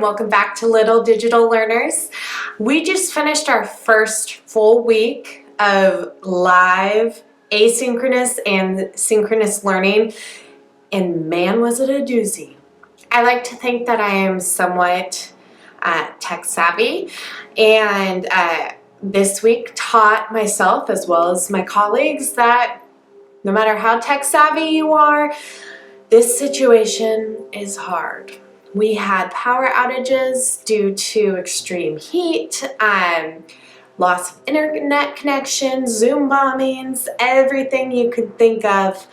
welcome back to Little Digital Learners. We just finished our first full week of live asynchronous and synchronous learning, and man, was it a doozy. I like to think that I am somewhat tech savvy, and this week taught myself as well as my colleagues that no matter how tech savvy you are, this situation is hard. We had power outages due to extreme heat, loss of internet connection, Zoom bombings, everything you could think of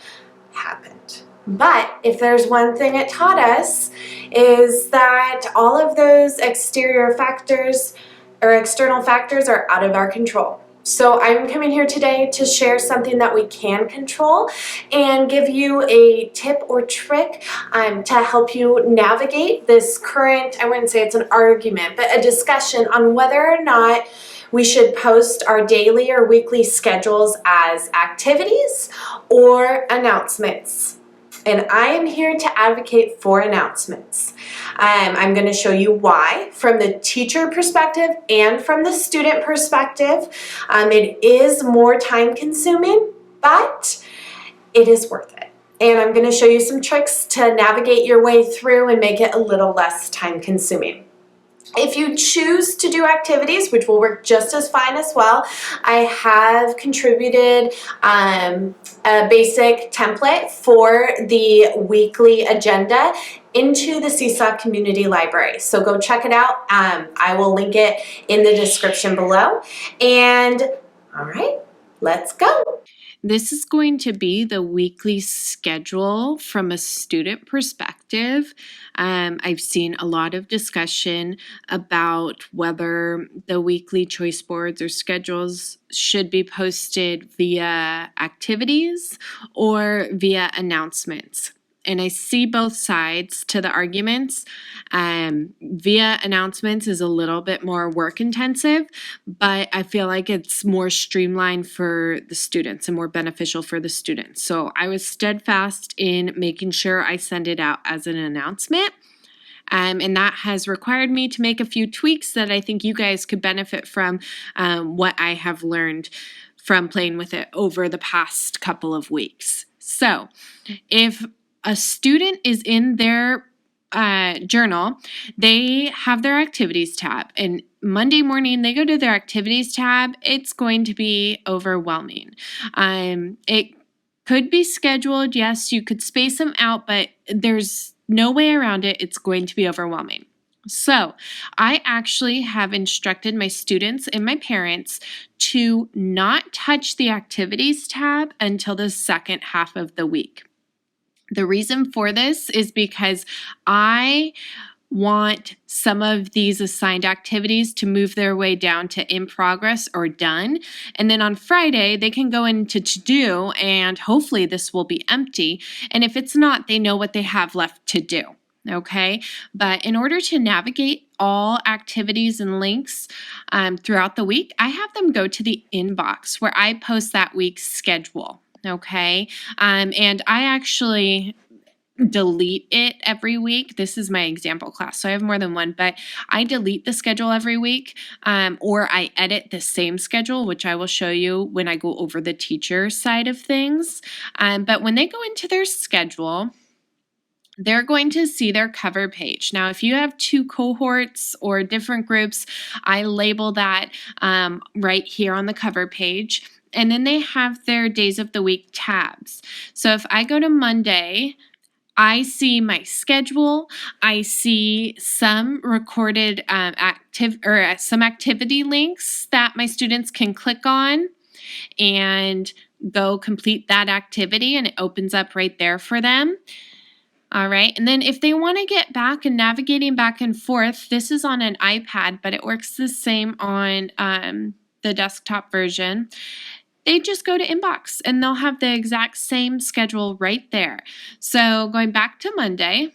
happened. But if there's one thing it taught us is that all of those exterior factors or external factors are out of our control. So I'm coming here today to share something that we can control and give you a tip or trick to help you navigate this current, I wouldn't say it's an argument, but a discussion on whether or not we should post our daily or weekly schedules as activities or announcements. And I am here to advocate for announcements. I'm going to show you why from the teacher perspective and from the student perspective. It is more time consuming, but it is worth it. And I'm going to show you some tricks to navigate your way through and make it a little less time consuming. If you choose to do activities, which will work just as fine as well, I have contributed a basic template for the weekly agenda into the Seesaw Community Library. So go check it out. I will link it in the description below. And all right, let's go. This is going to be the weekly schedule from a student perspective. I've seen a lot of discussion about whether the weekly choice boards or schedules should be posted via activities or via announcements. And I see both sides to the arguments. Via announcements is a little bit more work intensive, but I feel like it's more streamlined for the students and more beneficial for the students. So I was steadfast in making sure I send it out as an announcement. And that has required me to make a few tweaks that I think you guys could benefit from what I have learned from playing with it over the past couple of weeks. So if a student is in their journal, they have their activities tab, and Monday morning they go to their activities tab, it's going to be overwhelming. It could be scheduled, yes, you could space them out, but there's no way around it. It's going to be overwhelming. So I actually have instructed my students and my parents to not touch the activities tab until the second half of the week. The reason for this is because I want some of these assigned activities to move their way down to in progress or done. And then on Friday, they can go into to do, and hopefully this will be empty. And if it's not, they know what they have left to do. Okay, but in order to navigate all activities and links throughout the week, I have them go to the inbox where I post that week's schedule. Okay, and I actually delete it every week. This is my example class, so I have more than one, but I delete the schedule every week, or I edit the same schedule, which I will show you when I go over the teacher side of things. But when they go into their schedule, they're going to see their cover page. Now, if you have two cohorts or different groups, I label that right here on the cover page. And then they have their days of the week tabs. So if I go to Monday, I see my schedule. I see some recorded some activity links that my students can click on and go complete that activity, and it opens up right there for them. All right, and then if they want to get back and navigating back and forth, this is on an iPad, but it works the same on the desktop version. They just go to inbox and they'll have the exact same schedule right there. So going back to Monday,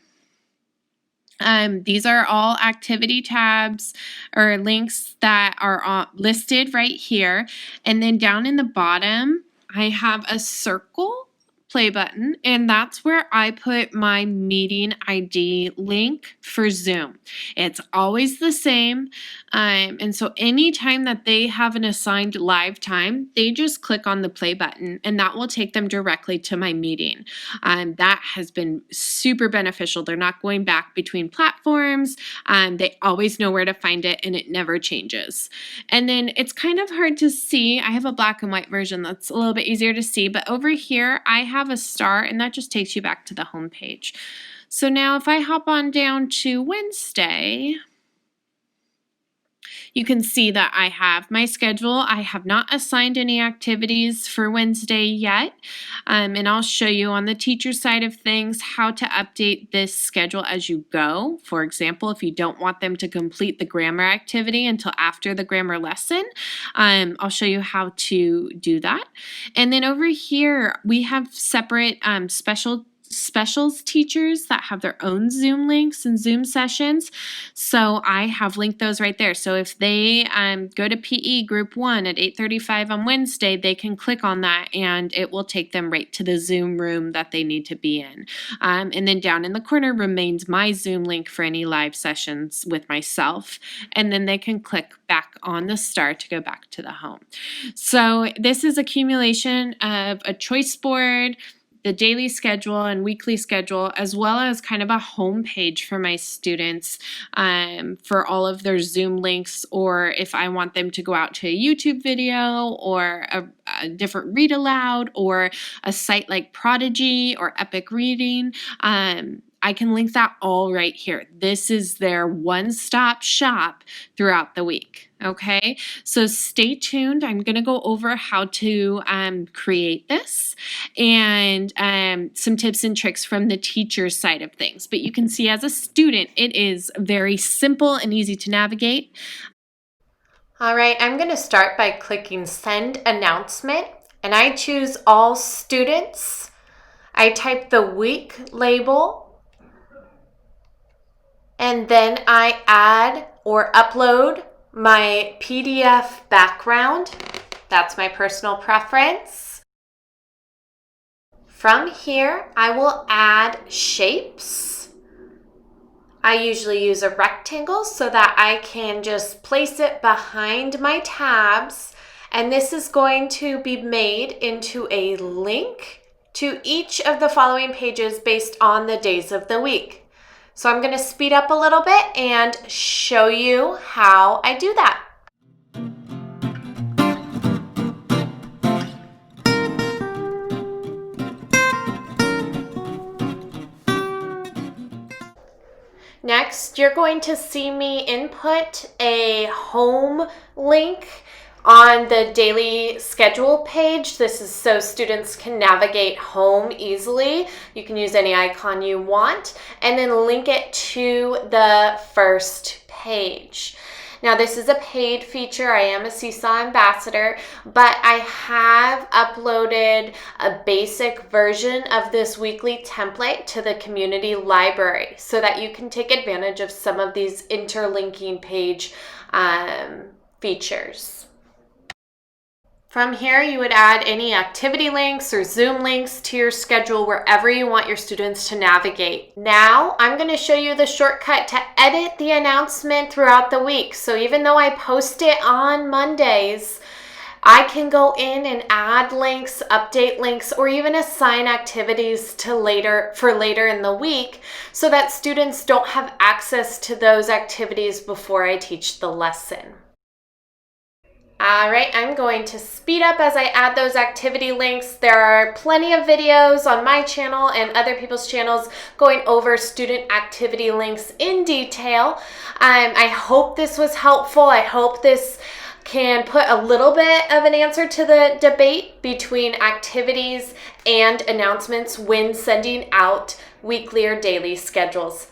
these are all activity tabs or links that are listed right here. And then down in the bottom, I have a circle play button, and that's where I put my meeting ID link for Zoom. It's always the same. And so anytime that they have an assigned live time, they just click on the play button and that will take them directly to my meeting. That has been super beneficial. They're not going back between platforms. They always know where to find it and it never changes. And then it's kind of hard to see. I have a black and white version that's a little bit easier to see, but over here I have a star and that just takes you back to the home page. So now if I hop on down to Wednesday, you can see that I have my schedule. I have not assigned any activities for Wednesday yet. And I'll show you on the teacher side of things how to update this schedule as you go. For example, if you don't want them to complete the grammar activity until after the grammar lesson, I'll show you how to do that. And then over here, we have separate specials teachers that have their own Zoom links and Zoom sessions. So I have linked those right there. So if they go to PE group 1 at 8:35 on Wednesday, they can click on that and it will take them right to the Zoom room that they need to be in. And then down in the corner remains my Zoom link for any live sessions with myself. And then they can click back on the star to go back to the home. So this is accumulation of a choice board, the daily schedule and weekly schedule, as well as kind of a home page for my students for all of their Zoom links, or if I want them to go out to a YouTube video or a different read aloud or a site like Prodigy or Epic Reading, I can link that all right here. This is their one-stop shop throughout the week, okay? So stay tuned. I'm going to go over how to create this and some tips and tricks from the teacher's side of things. But you can see as a student, it is very simple and easy to navigate. All right, I'm going to start by clicking Send Announcement, and I choose All Students. I type the week label, and then I add or upload my PDF background. That's my personal preference. From here, I will add shapes. I usually use a rectangle so that I can just place it behind my tabs. And this is going to be made into a link to each of the following pages based on the days of the week. So I'm going to speed up a little bit and show you how I do that. Next, you're going to see me input a home link on the daily schedule page. This is so students can navigate home easily. You can use any icon you want and then link it to the first page. Now this is a paid feature. I am a Seesaw ambassador, but I have uploaded a basic version of this weekly template to the community library so that you can take advantage of some of these interlinking page features. From here, you would add any activity links or Zoom links to your schedule wherever you want your students to navigate. Now, I'm going to show you the shortcut to edit the announcement throughout the week. So even though I post it on Mondays, I can go in and add links, update links, or even assign activities to later in the week so that students don't have access to those activities before I teach the lesson. All right, I'm going to speed up as I add those activity links. There are plenty of videos on my channel and other people's channels going over student activity links in detail. I hope this was helpful. I hope this can put a little bit of an answer to the debate between activities and announcements when sending out weekly or daily schedules.